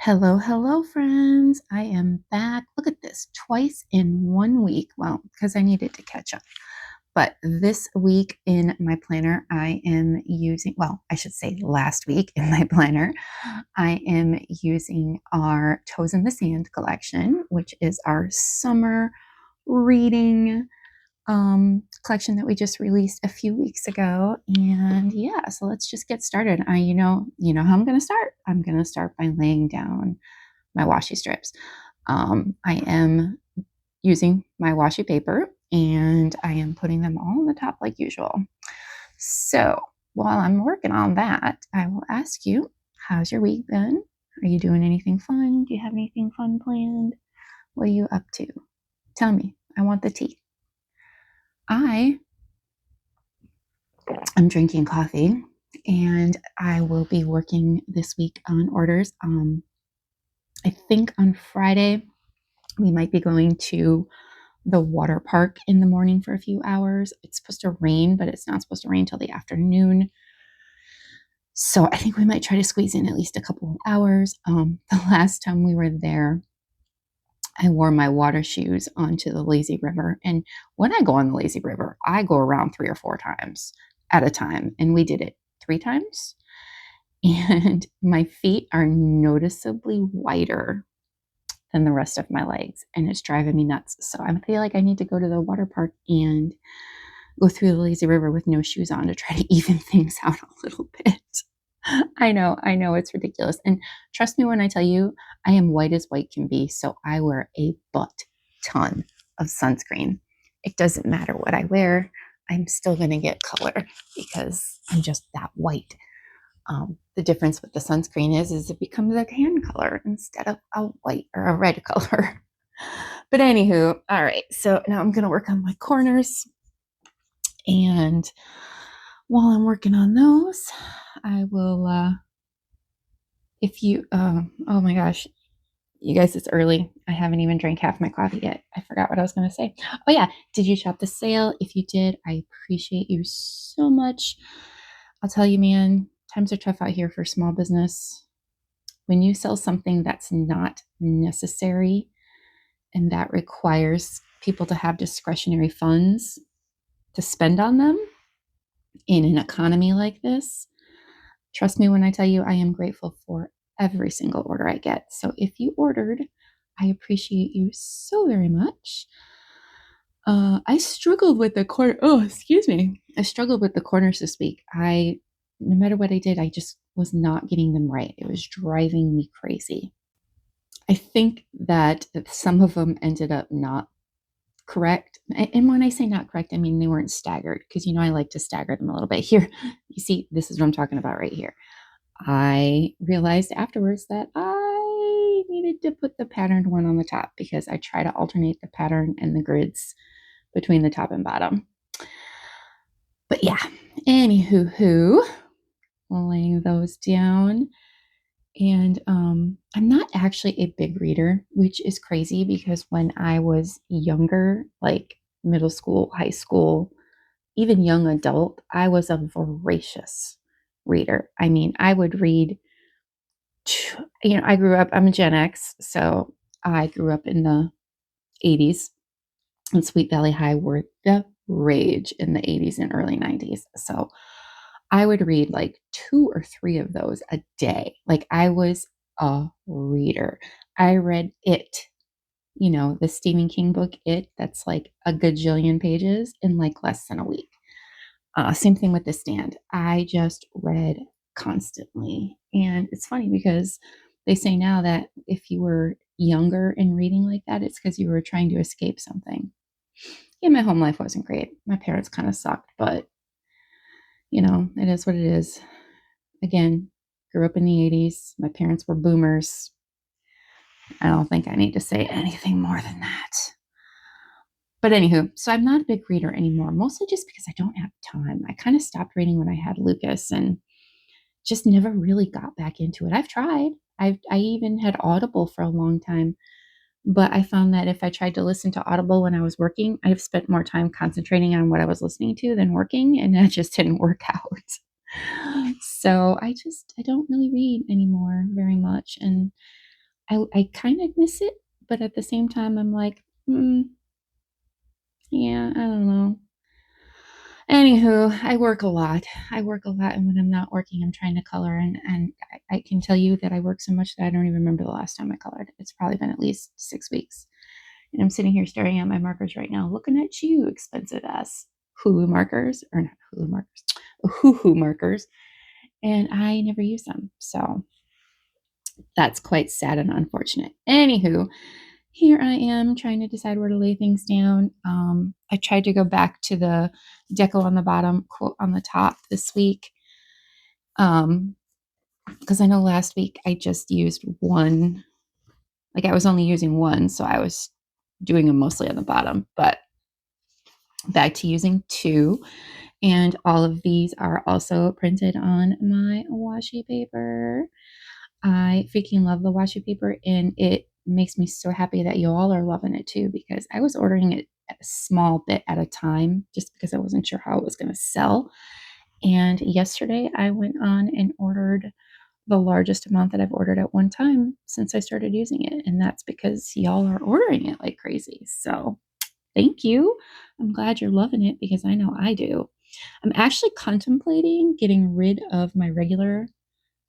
Hello, hello, friends. I am back. Look at this, twice in 1 week. Well, because I needed to catch up. But this week in my planner, I am using, well, I should say last week in my planner, I am using our Toes in the Sand collection, which is our summer reading collection that we just released a few weeks ago. And yeah, so let's just get started. You know how I'm going to start. I'm going to start by laying down my washi strips. I am using my washi paper and I am putting them all on the top like usual. So while I'm working on that, I will ask you, how's your week been? Are you doing anything fun? Do you have anything fun planned? What are you up to? Tell me. I want the tea. I am drinking coffee and I will be working this week on orders. I think on Friday we might be going to the water park in the morning for a few hours. It's supposed to rain, but it's not supposed to rain till the afternoon. So I think we might try to squeeze in at least a couple of hours. The last time we were there, I wore my water shoes onto the lazy river. And when I go on the lazy river, I go around 3 or 4 times at a time. And we did it 3 times. And my feet are noticeably whiter than the rest of my legs. And it's driving me nuts. So I feel like I need to go to the water park and go through the lazy river with no shoes on to try to even things out a little bit. I know it's ridiculous. And trust me when I tell you, I am white as white can be. So I wear a butt ton of sunscreen. It doesn't matter what I wear. I'm still going to get color because I'm just that white. The difference with the sunscreen is it becomes a tan color instead of a white or a red color. But anywho, all right. So now I'm going to work on my corners. And while I'm working on those, I will, oh my gosh, you guys, it's early. I haven't even drank half my coffee yet. I forgot what I was going to say. Oh yeah. Did you shop the sale? If you did, I appreciate you so much. I'll tell you, man, times are tough out here for small business. When you sell something that's not necessary and that requires people to have discretionary funds to spend on them in an economy like this, trust me when I tell you, I am grateful for every single order I get. So if you ordered, I appreciate you so very much. I struggled with the corner. Oh, excuse me. I struggled with the corners this week. No matter what I did, I just was not getting them right. It was driving me crazy. I think that some of them ended up not correct. And when I say not correct, I mean they weren't staggered because, I like to stagger them a little bit. Here, you see, this is what I'm talking about right here. I realized afterwards that I needed to put the patterned one on the top because I try to alternate the pattern and the grids between the top and bottom. But yeah, anywho, laying those down. And I'm not actually a big reader, which is crazy because when I was younger, like middle school, high school, even young adult, I was a voracious reader. I mean, I would read, I'm a Gen X, so I grew up in the 80s, and Sweet Valley High were the rage in the 80s and early 90s. So I would read like 2 or 3 of those a day. Like I was a reader. I read It, the Stephen King book, It, that's like a gajillion pages in like less than a week. Same thing with The Stand. I just read constantly. And it's funny because they say now that if you were younger and reading like that, it's because you were trying to escape something. Yeah, my home life wasn't great. My parents kind of sucked, but it is what it is. Again, grew up in the 80s. My parents were boomers. I don't think I need to say anything more than that. But anywho, so I'm not a big reader anymore, mostly just because I don't have time. I kind of stopped reading when I had Lucas and just never really got back into it. I've tried. I even had Audible for a long time, but I found that if I tried to listen to Audible when I was working, I've spent more time concentrating on what I was listening to than working, and that just didn't work out. So I don't really read anymore very much. And I kind of miss it, but at the same time, I'm like, yeah, I don't know. Anywho, I work a lot. And when I'm not working, I'm trying to color. And I can tell you that I work so much that I don't even remember the last time I colored. It's probably been at least 6 weeks. And I'm sitting here staring at my markers right now, looking at you, expensive ass Hulu markers, or not Hulu markers, Hoo markers. And I never use them. So that's quite sad and unfortunate. Anywho, here I am trying to decide where to lay things down. I tried to go back to the deco on the bottom, quote on the top this week. Because I know last week I just used one, like I was only using one, so I was doing them mostly on the bottom, but back to using two. And all of these are also printed on my washi paper. I freaking love the washi paper, and it makes me so happy that you all are loving it too, because I was ordering it a small bit at a time just because I wasn't sure how it was going to sell. And yesterday I went on and ordered the largest amount that I've ordered at one time since I started using it. And that's because y'all are ordering it like crazy. So thank you. I'm glad you're loving it because I know I do. I'm actually contemplating getting rid of my regular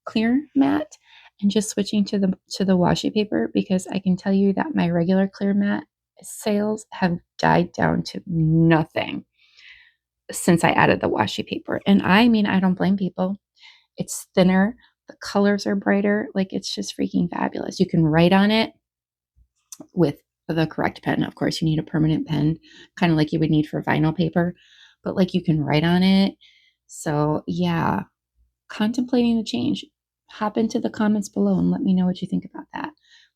clear mat and just switching to the washi paper, because I can tell you that my regular clear mat sales have died down to nothing since I added the washi paper. And I mean, I don't blame people. It's thinner, the colors are brighter, like it's just freaking fabulous. You can write on it with the correct pen. Of course, you need a permanent pen, kind of like you would need for vinyl paper, but like you can write on it. So, yeah, contemplating the change. Hop into the comments below and let me know what you think about that.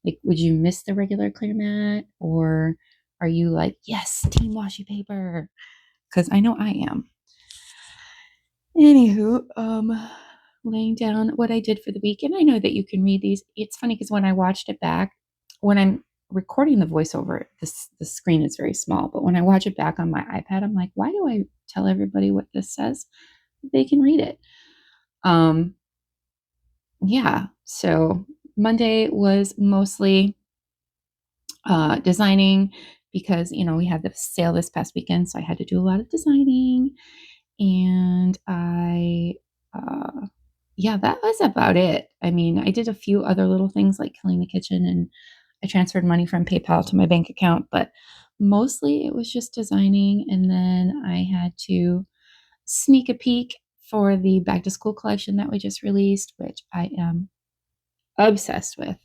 Like, would you miss the regular clear mat, or are you like, yes, team washi paper? Because I know I am. Anywho, laying down what I did for the week, and I know that you can read these. It's funny because when I watched it back, when I'm recording the voiceover, the screen is very small, but when I watch it back on my iPad, I'm like, why do I tell everybody what this says? They can read it. Yeah, so Monday was mostly designing, because we had the sale this past weekend, so I had to do a lot of designing. And yeah, that was about it. I mean, I did a few other little things like cleaning the kitchen, and I transferred money from PayPal to my bank account, but mostly it was just designing. And then I had to sneak a peek for the back to school collection that we just released, which I am obsessed with.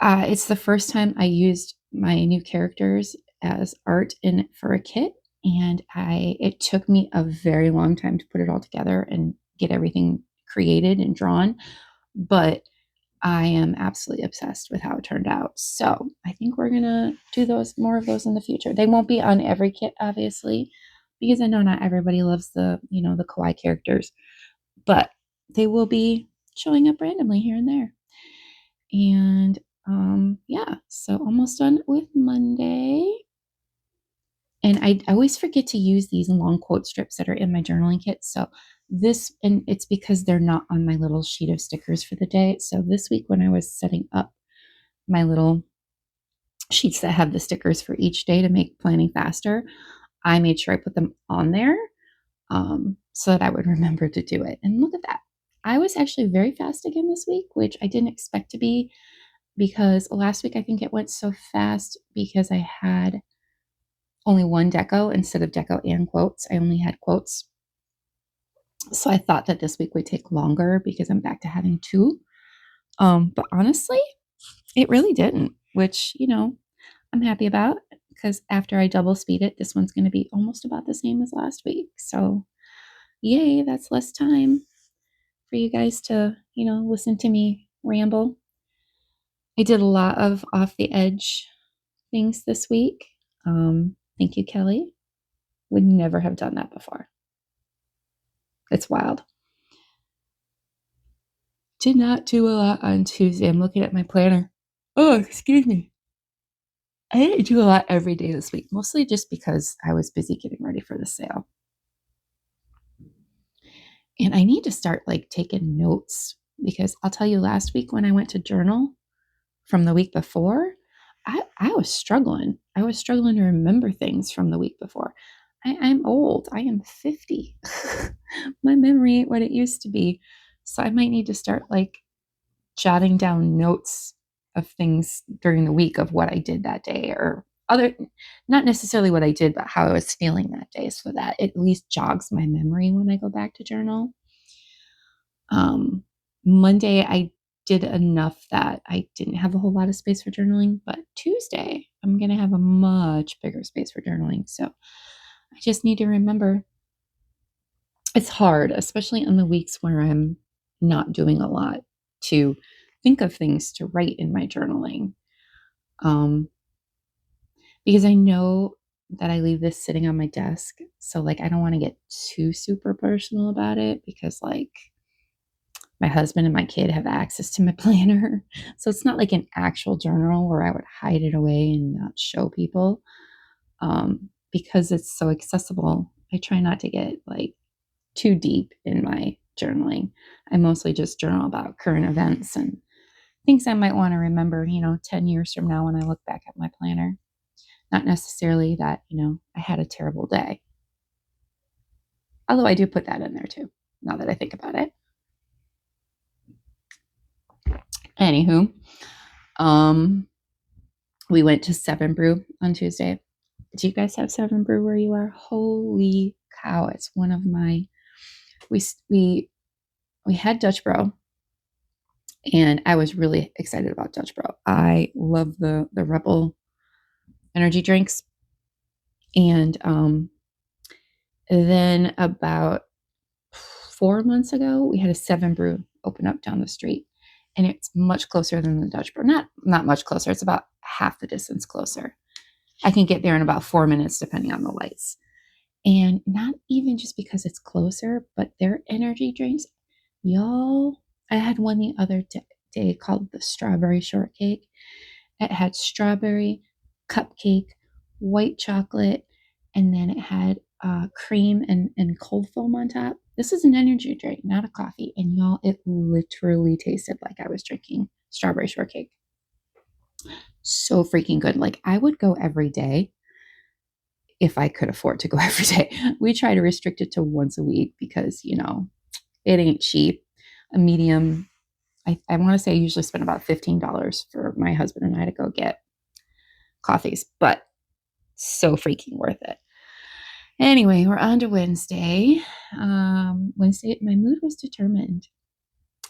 It's the first time I used my new characters as art in for a kit, and it took me a very long time to put it all together and get everything created and drawn, but I am absolutely obsessed with how it turned out. So I think we're gonna do more of those in the future. They won't be on every kit, obviously, because I know not everybody loves the kawaii characters, but they will be showing up randomly here and there. And yeah, so almost done with Monday. And I always forget to use these long quote strips that are in my journaling kit. So and it's because they're not on my little sheet of stickers for the day. So this week, when I was setting up my little sheets that have the stickers for each day to make planning faster, I made sure I put them on there so that I would remember to do it. And look at that. I was actually very fast again this week, which I didn't expect to be, because last week I think it went so fast because I had only one deco instead of deco and quotes. I only had quotes. So I thought that this week would take longer because I'm back to having two. But honestly, it really didn't, which, I'm happy about, because after I double speed it, this one's going to be almost about the same as last week. So yay, that's less time for you guys to, listen to me ramble. I did a lot of off the edge things this week. Thank you, Kelly. Would never have done that before. It's wild. Did not do a lot on Tuesday. I'm looking at my planner. Oh, excuse me. I didn't do a lot every day this week, mostly just because I was busy getting ready for the sale. And I need to start taking notes, because I'll tell you, last week when I went to journal, from the week before, I was struggling. I was struggling to remember things from the week before. I'm old. I am 50. My memory ain't what it used to be. So I might need to start like jotting down notes of things during the week of what I did that day, or other, not necessarily what I did, but how I was feeling that day, so that it at least jogs my memory when I go back to journal. Monday, I did enough that I didn't have a whole lot of space for journaling, but Tuesday, I'm going to have a much bigger space for journaling. So I just need to remember. It's hard, especially on the weeks where I'm not doing a lot, to think of things to write in my journaling. Because I know that I leave this sitting on my desk. So, like, I don't want to get too super personal about it, because, like, my husband and my kid have access to my planner. So it's not like an actual journal where I would hide it away and not show people. Because it's so accessible, I try not to get like too deep in my journaling. I mostly just journal about current events and things I might want to remember, 10 years from now when I look back at my planner. Not necessarily that, I had a terrible day. Although I do put that in there too, now that I think about it. Anywho, we went to Seven Brew on Tuesday. Do you guys have Seven Brew where you are? Holy cow! It's one of my. We had Dutch Bro, and I was really excited about Dutch Bro. I love the Rebel energy drinks, and then about 4 months ago, we had a Seven Brew open up down the street, and it's much closer than the Dutch Bro. Not much closer. It's about half the distance closer. I can get there in about 4 minutes, depending on the lights. And not even just because it's closer, but their energy drinks, y'all. I had one the other day called the Strawberry Shortcake. It had strawberry, cupcake, white chocolate, and then it had cream and cold foam on top. This is an energy drink, not a coffee. And y'all, it literally tasted like I was drinking strawberry shortcake. So freaking good. Like, I would go every day if I could afford to go every day. We try to restrict it to once a week because, it ain't cheap. A medium, I want to say I usually spend about $15 for my husband and I to go get coffees, but so freaking worth it. Anyway, we're on to Wednesday. Wednesday, my mood was determined.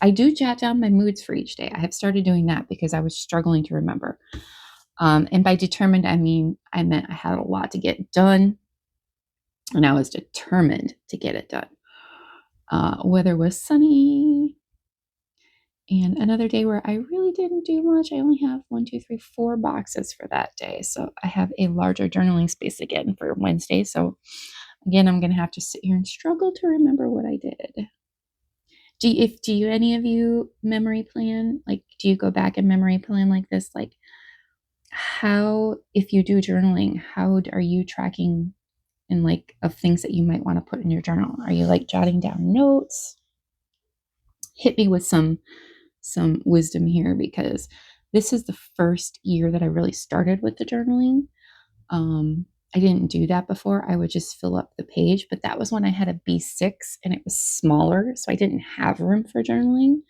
I do jot down my moods for each day. I have started doing that because I was struggling to remember. And by determined, I meant I had a lot to get done, and I was determined to get it done. Weather was sunny, and another day where I really didn't do much. I only have 4 boxes for that day. So I have a larger journaling space again for Wednesday. So again, I'm going to have to sit here and struggle to remember what I did. Do you any of you memory plan? Like, do you go back and memory plan like this? Like, how, if you do journaling, how are you tracking and like of things that you might want to put in your journal? Are you like jotting down notes? Hit me with some wisdom here, because this is the first year that I really started with the journaling. I didn't do that before. I would just fill up the page, but that was when I had a B6 and it was smaller, so I didn't have room for journaling.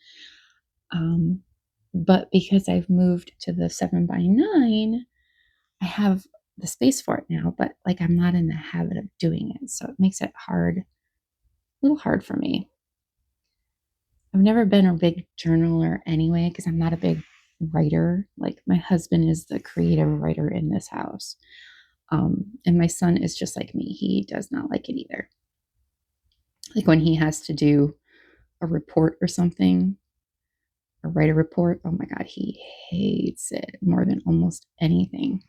But because I've moved to the 7x9, I have the space for it now, but like, I'm not in the habit of doing it. So it makes it hard, a little hard for me. I've never been a big journaler anyway, because I'm not a big writer. Like, my husband is the creative writer in this house. And my son is just like me. He does not like it either. Like, when he has to do a report or something, or write a report, oh my God, he hates it more than almost anything.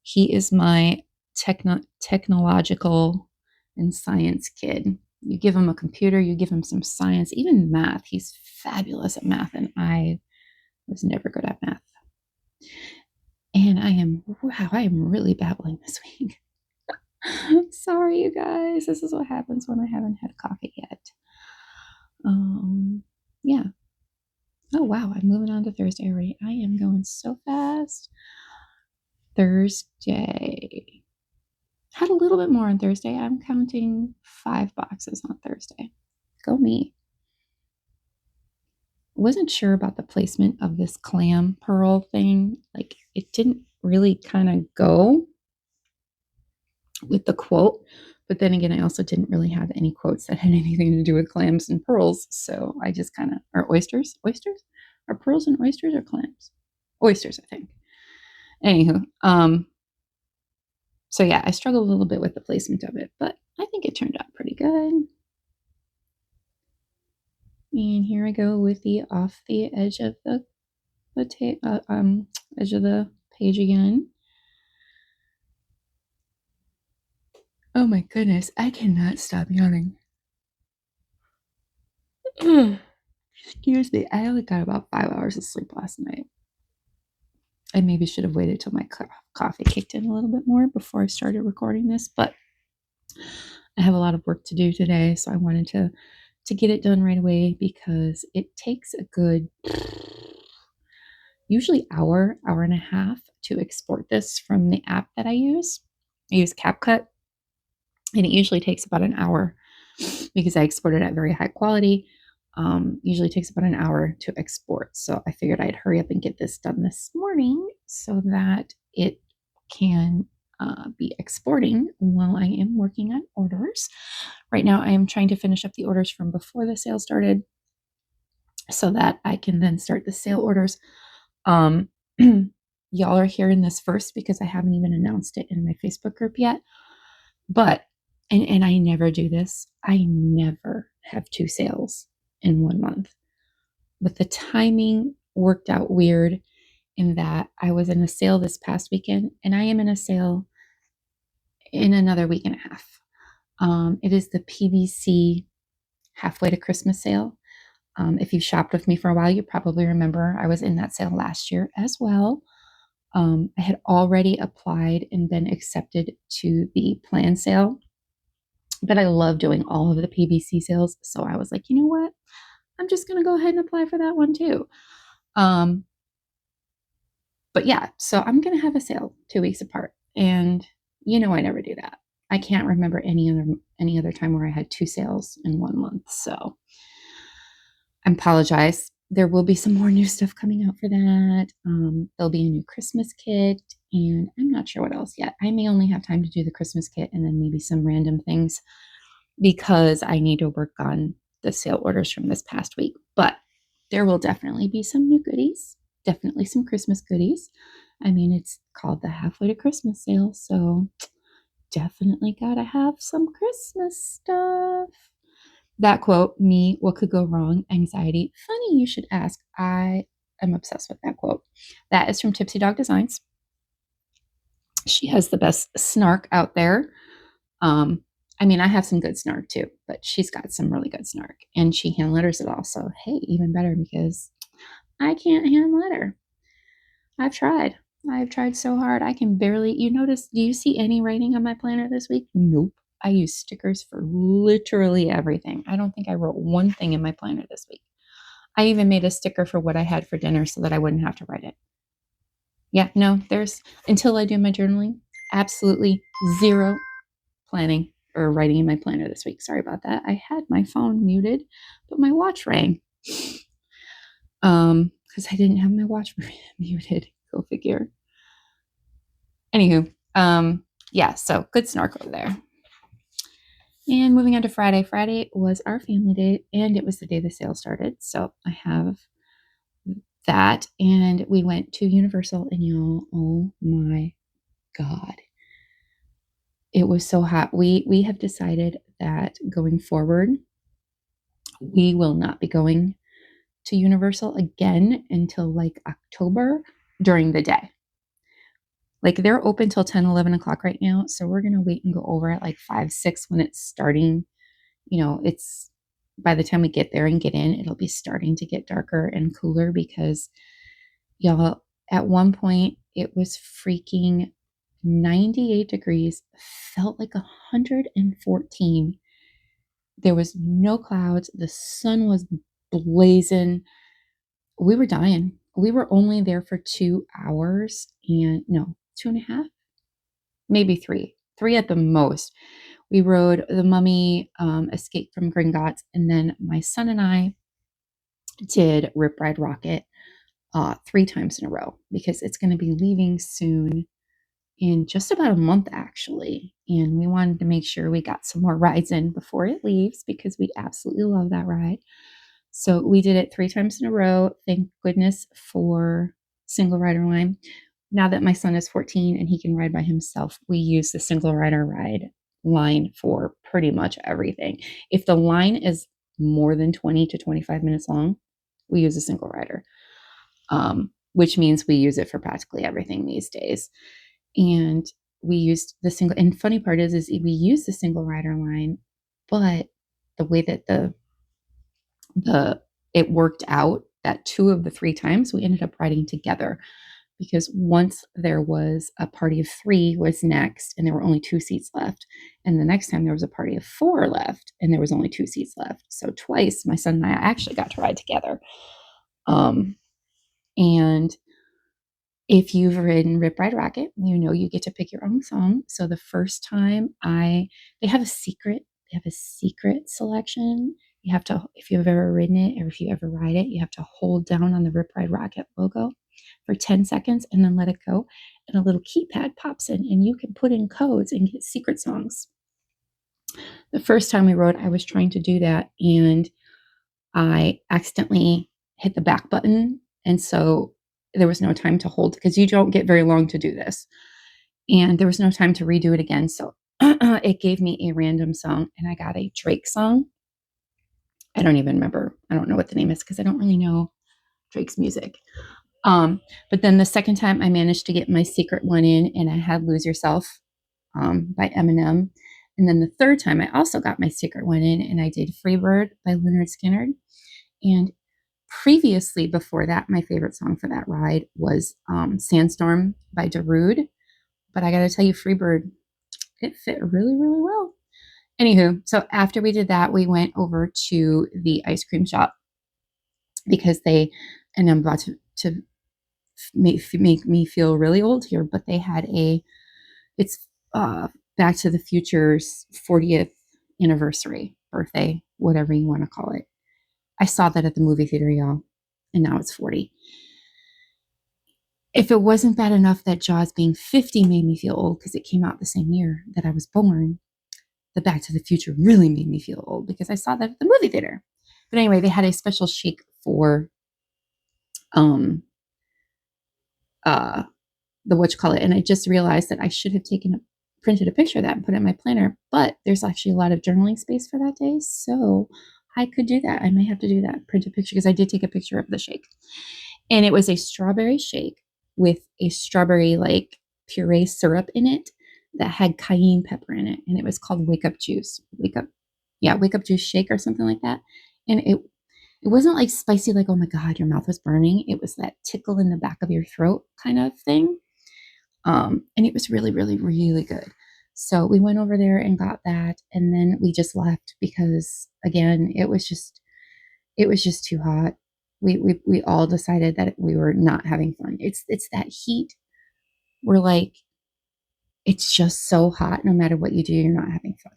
He is my technological and science kid. You give him a computer, you give him some science, even math. He's fabulous at math, and I was never good at math. And I am really babbling this week. Sorry, you guys. This is what happens when I haven't had coffee yet. Yeah. Oh, wow. I'm moving on to Thursday already. I am going so fast. Thursday. Had a little bit more on Thursday. I'm counting 5 boxes on Thursday. Go me. Wasn't sure about the placement of this clam pearl thing. Like, it didn't really kind of go with the quote. But then again, I also didn't really have any quotes that had anything to do with clams and pearls. So I just kind of, or oysters? Oysters? Are pearls and oysters or clams? Oysters, I think. Anywho, so yeah, I struggled a little bit with the placement of it, but I think it turned out pretty good. And here I go with the off the edge of the edge of the page again. Oh my goodness, I cannot stop yawning. Excuse me, I only got about 5 hours of sleep last night. I maybe should have waited till my coffee kicked in a little bit more before I started recording this, but I have a lot of work to do today, so I wanted to get it done right away because it takes a good usually hour and a half to export this from the app that I use. I use CapCut, and it usually takes about an hour because I export it at very high quality. Usually takes about an hour to export. So I figured I'd hurry up and get this done this morning so that it can be exporting while I am working on orders. Right now, I am trying to finish up the orders from before the sale started so that I can then start the sale orders. Y'all are hearing this first because I haven't even announced it in my Facebook group yet. But, and I never do this, I never have 2 sales in 1 month. But the timing worked out weird in that I was in a sale this past weekend and I am in a sale in another week and a half. It is the PVC halfway to Christmas sale. If you've shopped with me for a while, you probably remember I was in that sale last year as well. I had already applied and been accepted to the plan sale, but I love doing all of the PVC sales. So I was like, you know what? I'm just going to go ahead and apply for that one too. But yeah, so I'm going to have a sale 2 weeks apart. And I never do that. I can't remember any other time where I had 2 sales in 1 month. So I apologize. There will be some more new stuff coming out for that. There'll be a new Christmas kit, and I'm not sure what else yet. I may only have time to do the Christmas kit and then maybe some random things because I need to work on the sale orders from this past week. But there will definitely be some new goodies, definitely some Christmas goodies. I mean, it's called the Halfway to Christmas sale, so definitely gotta have some Christmas stuff. That quote, me, what could go wrong, anxiety. Funny you should ask. I am obsessed with that quote. That is from Tipsy Dog Designs. She has the best snark out there. I mean, I have some good snark too, but she's got some really good snark, and she hand letters it all. So, hey, even better because I can't hand letter. I've tried. I've tried so hard. I can barely. You notice, do you see any writing on my planner this week? Nope. I use stickers for literally everything. I don't think I wrote one thing in my planner this week. I even made a sticker for what I had for dinner so that I wouldn't have to write it. Yeah, no, until I do my journaling, absolutely zero planning or writing in my planner this week. Sorry about that. I had my phone muted, but my watch rang. Because I didn't have my watch muted. Go figure. Anywho, yeah, so good snark over there. And moving on to Friday. Friday was our family day, and it was the day the sale started. So I have that, and we went to Universal, and y'all, oh my God. It was so hot. We have decided that going forward, we will not be going to Universal again until like October during the day. Like they're open till 10, 11 o'clock right now. So we're going to wait and go over at like 5, 6 when it's starting. It's by the time we get there and get in, it'll be starting to get darker and cooler because y'all, at one point it was freaking 98 degrees, felt like 114. There was no clouds. The sun was blazing. we were dying. We were only there for 2 hours, and no, 2.5, maybe three at the most. We rode the Mummy, Escape from Gringotts, and then my son and I did Rip Ride Rocket 3 times in a row because it's going to be leaving soon, in just about a month actually, and we wanted to make sure we got some more rides in before it leaves because we absolutely love that ride. So we did it 3 times in a row. Thank goodness for single rider line. Now that my son is 14 and he can ride by himself, we use the single rider ride line for pretty much everything. If the line is more than 20 to 25 minutes long, we use a single rider, which means we use it for practically everything these days. And we used the single, and funny part is we use the single rider line, but the way that it worked out that 2 of the 3 times we ended up riding together, because once there was a party of 3 was next and there were only 2 seats left, and the next time there was a party of 4 left and there was only 2 seats left. So twice my son and I actually got to ride together. And if you've ridden Rip Ride Rocket, you know you get to pick your own song. So the first time they have a secret selection. You have to, if you've ever ridden it or if you ever ride it, you have to hold down on the Rip Ride Rocket logo for 10 seconds and then let it go. And a little keypad pops in and you can put in codes and get secret songs. The first time we rode, I was trying to do that and I accidentally hit the back button. And so there was no time to hold, because you don't get very long to do this. And there was no time to redo it again. So it gave me a random song and I got a Drake song. I don't even remember. I don't know what the name is because I don't really know Drake's music. But then the second time I managed to get my secret one in and I had Lose Yourself by Eminem. And then the third time I also got my secret one in and I did Freebird by Lynyrd Skynyrd. And previously, before that, my favorite song for that ride was Sandstorm by Darude. But I got to tell you, Freebird, it fit really, really well. Anywho, so after we did that, we went over to the ice cream shop because and I'm about to make me feel really old here, but they had it's Back to the Future's 40th anniversary, birthday, whatever you want to call it. I saw that at the movie theater, y'all, and now it's 40. If it wasn't bad enough that Jaws being 50 made me feel old because it came out the same year that I was born, the Back to the Future really made me feel old because I saw that at the movie theater. But anyway, they had a special shake for the whatchamacallit, and I just realized that I should have printed a picture of that and put it in my planner, but there's actually a lot of journaling space for that day, so I could do that. I may have to do that, print a picture, because I did take a picture of the shake. And it was a strawberry shake with a strawberry like puree syrup in it that had cayenne pepper in it, and it was called Wake Up Juice. Wake Up Juice Shake or something like that. And it wasn't like spicy, like, oh my God, your mouth was burning. It was that tickle in the back of your throat kind of thing. And it was really, really, really good. So we went over there and got that, and then we just left because, again, it was just too hot. We all decided that we were not having fun. It's that heat. We're like, it's just so hot. No matter what you do, you're not having fun.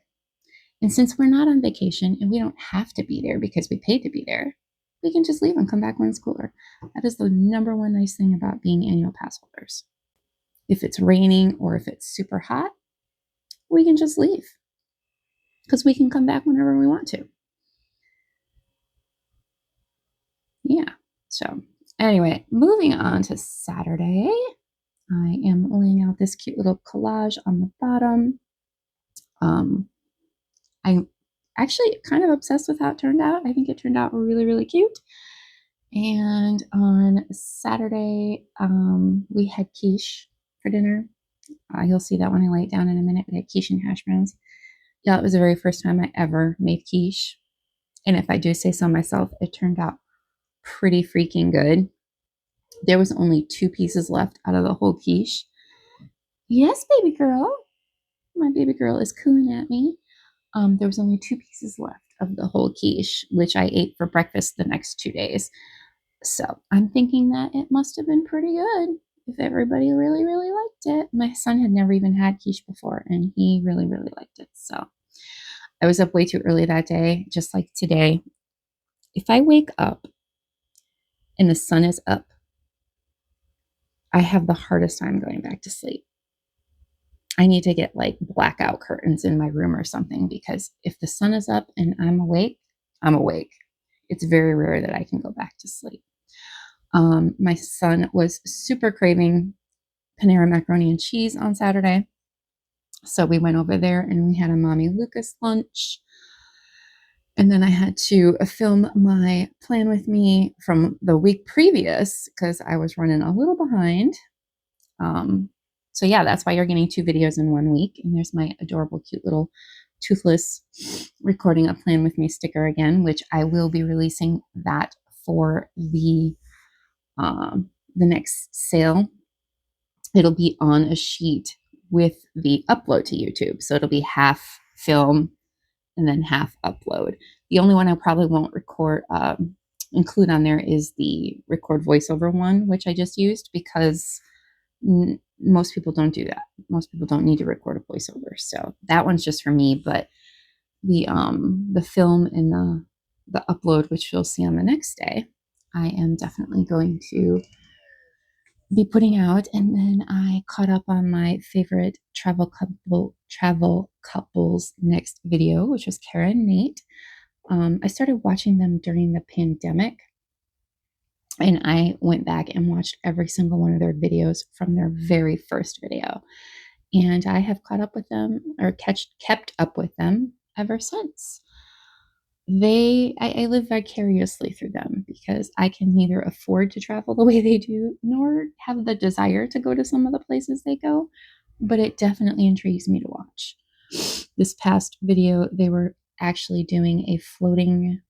And since we're not on vacation and we don't have to be there because we paid to be there, we can just leave and come back when it's cooler. That is the number one nice thing about being annual pass holders. If it's raining or if it's super hot, we can just leave because we can come back whenever we want to. Yeah. So anyway, moving on to Saturday, I am laying out this cute little collage on the bottom. I'm actually kind of obsessed with how it turned out. I think it turned out really, really cute. And on Saturday, we had quiche for dinner. You'll see that when I lay it down in a minute. We had quiche and hash browns. Yeah, it was the very first time I ever made quiche. And if I do say so myself, it turned out pretty freaking good. There was only 2 pieces left out of the whole quiche. Yes, baby girl. My baby girl is cooing at me. There was only 2 pieces left of the whole quiche, which I ate for breakfast the next 2 days. So I'm thinking that it must have been pretty good if everybody really, really liked it. My son had never even had quiche before, and he really, really liked it. So I was up way too early that day, just like today. If I wake up and the sun is up, I have the hardest time going back to sleep. I need to get like blackout curtains in my room or something, because if the sun is up and I'm awake, I'm awake. It's very rare that I can go back to sleep. My son was super craving Panera macaroni and cheese on Saturday. So we went over there and we had a Mommy Lucas lunch. And then I had to film my plan with me from the week previous because I was running a little behind. So yeah, that's why you're getting 2 videos in 1 week. And there's my adorable, cute little toothless recording a plan with me sticker again, which I will be releasing that for the next sale. It'll be on a sheet with the upload to YouTube. So it'll be half film and then half upload. The only one I probably won't include on there is the record voiceover one, which I just used, because most people don't do that. Most people don't need to record a voiceover. So that one's just for me. But the film and the upload, which you'll see on the next day, I am definitely going to be putting out. And then I caught up on my favorite travel couples next video, which was Kara and Nate. I started watching them during the pandemic, and I went back and watched every single one of their videos from their very first video. And I have caught up with them, or kept up with them ever since. I live vicariously through them, because I can neither afford to travel the way they do, nor have the desire to go to some of the places they go, but it definitely intrigues me to watch. This past video, they were actually doing a floating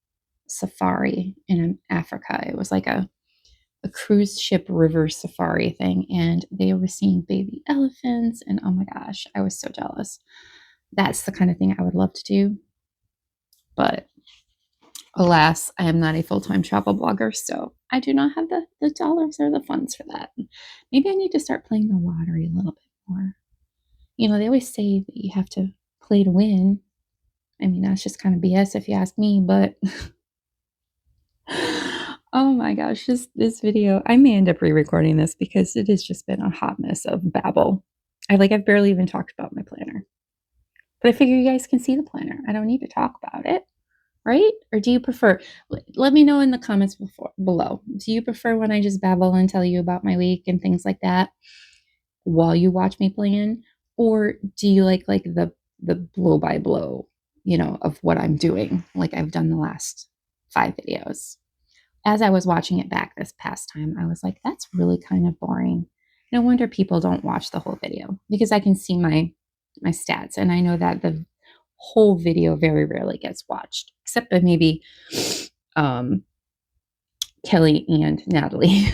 safari in Africa. It was like a cruise ship river safari thing, and they were seeing baby elephants, and oh my gosh, I was so jealous. That's the kind of thing I would love to do, but alas, I am not a full-time travel blogger, so I do not have the dollars or the funds for that. Maybe I need to start playing the lottery a little bit more. You know, they always say that you have to play to win. I mean, that's just kind of BS if you ask me, but oh my gosh, this video, I may end up re-recording this because it has just been a hot mess of babble. I've barely even talked about my planner. But I figure you guys can see the planner. I don't need to talk about it, right? Or do you prefer? Let me know in the comments below. Do you prefer when I just babble and tell you about my week and things like that while you watch me plan? Or do you like the blow by blow, of what I'm doing, like I've done the last 5 videos? As I was watching it back this past time, I was like, that's really kind of boring. No wonder people don't watch the whole video, because I can see my stats, and I know that the whole video very rarely gets watched, except by maybe Kelly and Natalie,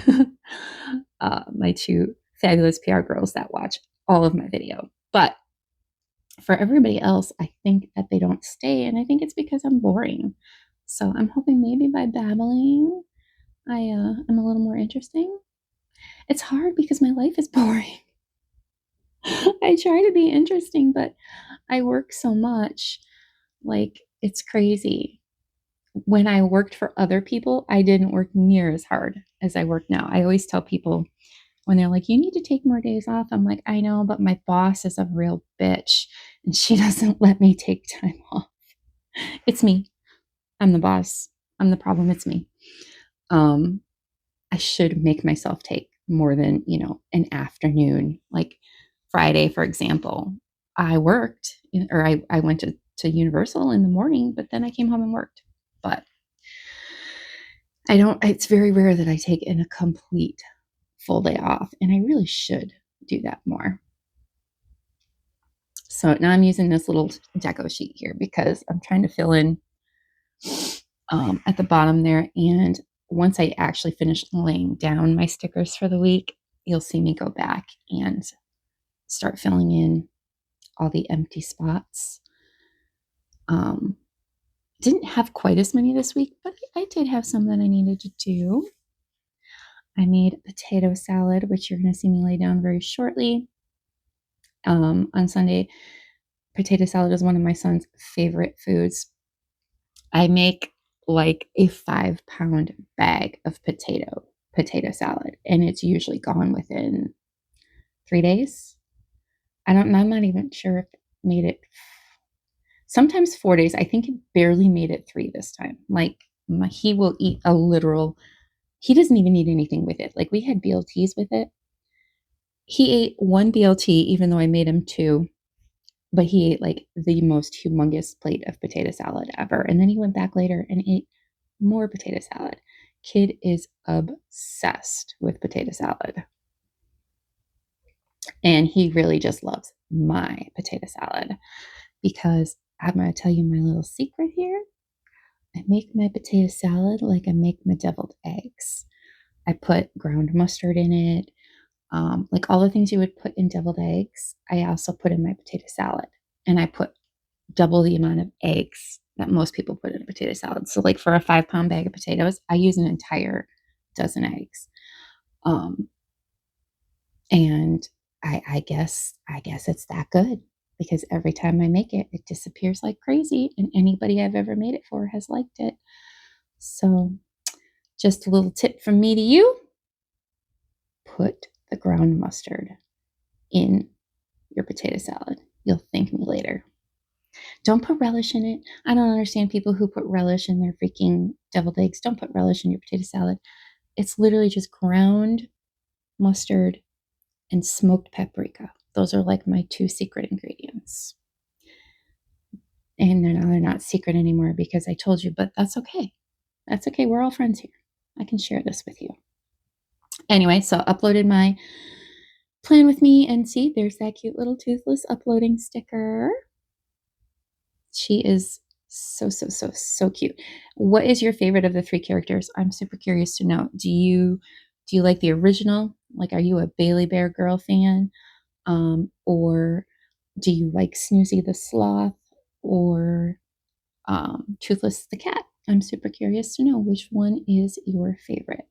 my 2 fabulous PR girls that watch all of my video. But for everybody else, I think that they don't stay, and I think it's because I'm boring. So I'm hoping maybe by babbling, I'm a little more interesting. It's hard because my life is boring. I try to be interesting, but I work so much. Like, it's crazy. When I worked for other people, I didn't work near as hard as I work now. I always tell people when they're like, you need to take more days off. I'm like, I know, but my boss is a real bitch and she doesn't let me take time off. It's me. I'm the boss. I'm the problem. It's me. I should make myself take more than, an afternoon. Like Friday, for example, I worked, or I went to Universal in the morning, but then I came home and worked. But it's very rare that I take in a complete full day off, and I really should do that more. So now I'm using this little deco sheet here because I'm trying to fill in at the bottom there. And once I actually finish laying down my stickers for the week, you'll see me go back and start filling in all the empty spots. Didn't have quite as many this week, but I did have some that I needed to do. I made potato salad, which you're going to see me lay down very shortly. On Sunday, potato salad is one of my son's favorite foods. I make like a 5-pound bag of potato salad, and it's usually gone within 3 days. I'm not even sure if it made it. Sometimes 4 days. I think it barely made it 3 this time. Like he will eat a literal. He doesn't even eat anything with it. Like we had BLTs with it. He ate one BLT, even though I made him two, but he ate like the most humongous plate of potato salad ever. And then he went back later and ate more potato salad. Kid is obsessed with potato salad. And he really just loves my potato salad because I'm going to tell you my little secret here. I make my potato salad like I make my deviled eggs. I put ground mustard in it, like all the things you would put in deviled eggs. I also put in my potato salad, and I put double the amount of eggs that most people put in a potato salad. So, like for a 5-pound bag of potatoes, I use an entire dozen eggs. And I guess it's that good because every time I make it, it disappears like crazy, and anybody I've ever made it for has liked it. So, just a little tip from me to you: put the ground mustard in your potato salad. You'll thank me later. Don't put relish in it. I don't understand people who put relish in their freaking deviled eggs. Don't put relish in your potato salad. It's literally just ground mustard and smoked paprika. Those are like my two secret ingredients. And they're not secret anymore because I told you, but that's okay. That's okay. We're all friends here. I can share this with you. Anyway, so uploaded my plan with me, and see, there's that cute little toothless uploading sticker. She is so cute. What is your favorite of the 3 characters? I'm super curious to know. Do you like the original? Like, are you a Bailey Bear Girl fan? Or do you like Snoozy the Sloth or Toothless the Cat? I'm super curious to know which one is your favorite,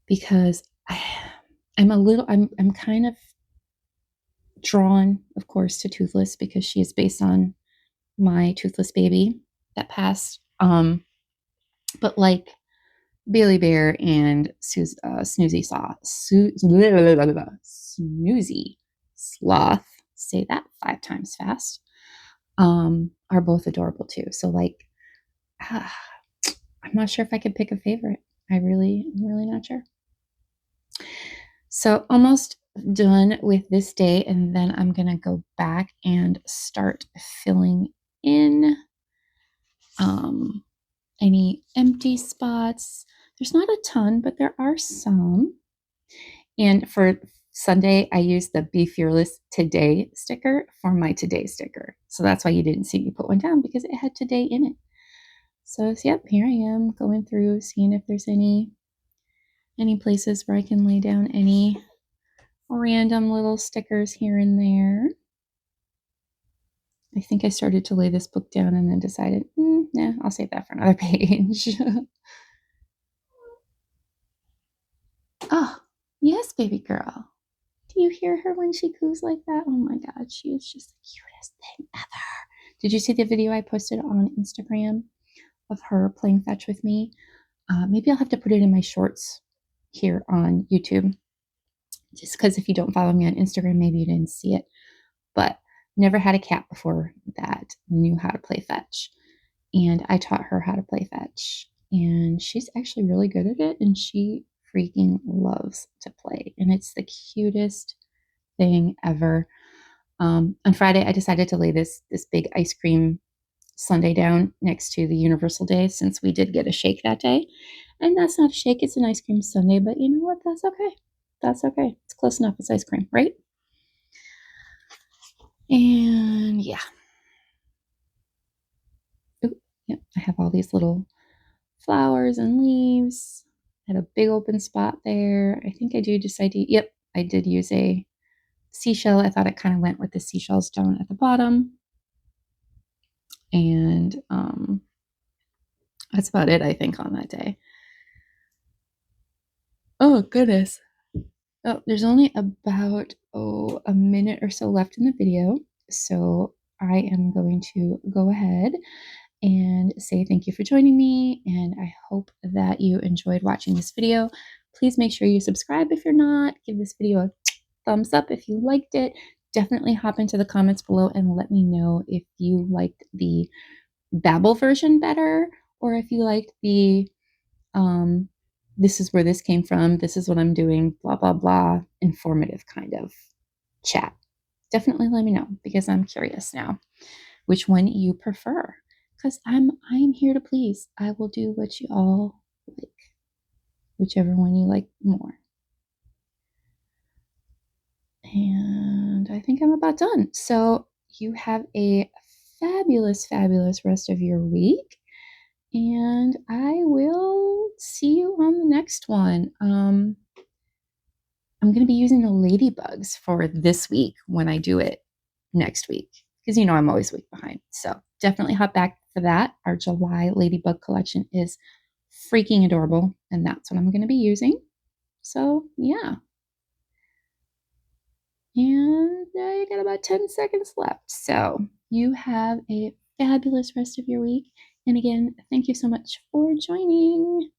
because I'm kind of drawn, of course, to Toothless because she is based on my toothless baby that passed. But like Bailey Bear and Snoozy Sloth, say that 5 times fast, are both adorable too. So like, I'm not sure if I could pick a favorite. I'm really not sure. So almost done with this day, and then I'm gonna go back and start filling in any empty spots. There's not a ton, but there are some. And for Sunday, I used the Be Fearless Today sticker for my Today sticker. So that's why you didn't see me put one down, because it had Today in it. So yep, here I am going through, seeing if there's any places where I can lay down any random little stickers here and there. I think I started to lay this book down and then decided, nah, I'll save that for another page. Oh, yes, baby girl. Do you hear her when she coos like that? Oh my God, she is just the cutest thing ever. Did you see the video I posted on Instagram of her playing fetch with me? Maybe I'll have to put it in my shorts here on YouTube, just because if you don't follow me on Instagram, maybe you didn't see it. But never had a cat before that knew how to play fetch. And I taught her how to play fetch. And she's actually really good at it. And she freaking loves to play. And it's the cutest thing ever. On Friday, I decided to lay this big ice cream sundae down next to the Universal Day, since we did get a shake that day. And that's not a shake, it's an ice cream sundae. But you know what? That's okay. That's okay. It's close enough. It's ice cream, right? And yeah. Ooh, yep. I have all these little flowers and leaves. Had a big open spot there. I think I do decide to, yep, I did use a seashell. I thought it kind of went with the seashells down at the bottom. And that's about it, I think, on that day. Oh, goodness. Oh, there's only about a minute or so left in the video. So I am going to go ahead and say thank you for joining me. And I hope that you enjoyed watching this video. Please make sure you subscribe if you're not. Give this video a thumbs up if you liked it. Definitely hop into the comments below and let me know if you liked the Babel version better or if you liked the um, this is where this came from, this is what I'm doing, blah, blah, blah, informative kind of chat. Definitely let me know because I'm curious now which one you prefer. Because I'm here to please. I will do what you all like, whichever one you like more. And I think I'm about done. So you have a fabulous, fabulous rest of your week. And I will see you on the next one. I'm going to be using the ladybugs for this week when I do it next week because you know I'm always a week behind. So definitely hop back for that. Our July ladybug collection is freaking adorable, and that's what I'm going to be using. So yeah. And I got about 10 seconds left. So you have a fabulous rest of your week. And again, thank you so much for joining.